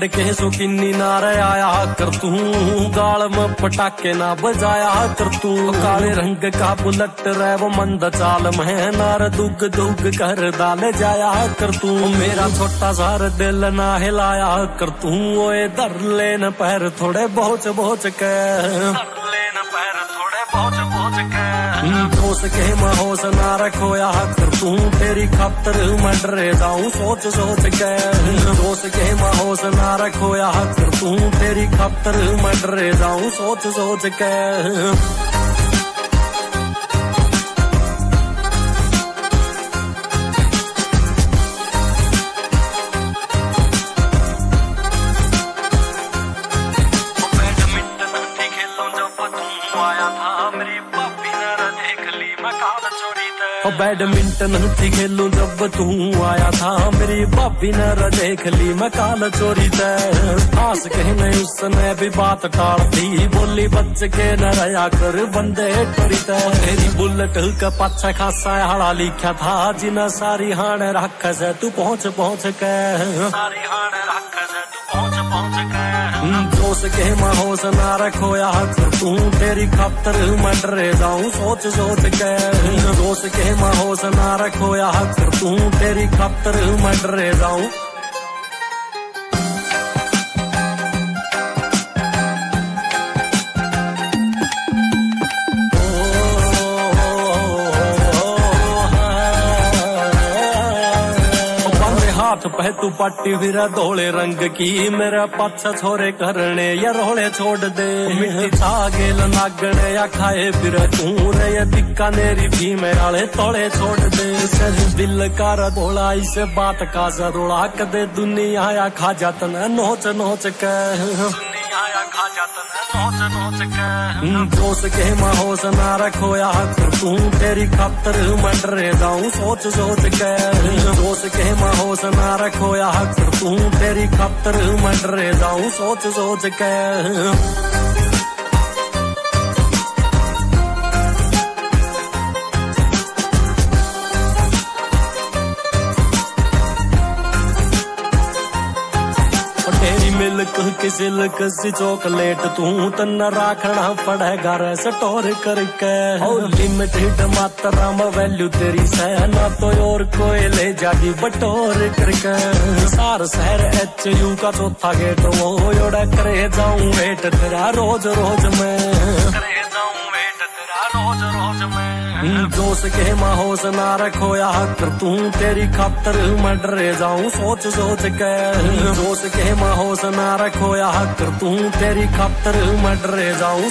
छड़ के सुकिनी ना आया कर तू, गाल में पटाखे ना बजाया कर तू। काले रंग का बुलेट रे वो मंद चाल में नार दुग दुग कर डाल जाया कर तू। मेरा छोटा सार दिल ना हिलाया कर तू, ओए धर लेन पैर थोड़े बोझ बोझ के, दोष के महोस ना रखोया कर तू, तेरी खातर मैं डरे जाऊं सोच सोच के। दोष के महोस ना रखोया कर तू, तेरी खातर मैं डरे जाऊं सोच सोच के। बैडमिंटन थी खेलूं जब तू आया था, मेरी भाभी ने देख ली मैं काल चोरी ते। आस कहने उसने भी बात टाल दी, बोली बच के न रहा कर बंदे टोरी ते। तेरी बुलेट का पाछा खासा हाड़ा लिखा था, जिना सारी हाण रख से तू पहुंच पहुंच के, सारी हाण रख से तू पहुंच पहुंच के। दोस्त के महोस ना रखोया कर तू, तेरी खातर मैं डरे जाऊं सोच सोच के। दोस्त के महोस ना रखोया कर तू, तेरी खातर मैं डरे जाऊं। हाथ पे तू पट्टी फिरा धोले रंग की, मेरा पाछा छोरे करने या रोले छोड़ दे। मिट्टी छागेल नागने या खाए फिर तू रे, या बीकानेरी भी मेरे तोड़े छोड़ दे। सर दिल का रधोला इसे बात का जरोड़ा, कदे दुनिया या खा जात न नोच नोच के, खा जात नोच नोच के। दोस्त के महोस ना रखोया कर तू, तेरी खातर मैं डरे जाऊं सोच सोच के। दोस्त के महोस ना रखोया कर तू, तेरी खातर मैं डरे जाऊं सोच सोच के। तेरी मिल्क की सिल्क सी चॉकलेट तू तन्ना राखना पड़ेगा रे स्टोर करके। लिमिटेड मात्रा में वैल्यू तेरी सहना, तो और कोई ले जागी बटोर करके। सार शहर HU का चौथा गेट वो योड़ा करे जाऊं वेट तेरा रोज रोज में, करे जाऊं वेट तेरा रोज रोज में। दोस्त के महोस ना रखोया कर तू, तेरी खातर मैं डरे जाऊं सोच सोच के। दोस्त के महोस ना रखोया कर तू, तेरी खातर मैं डरे जाऊं।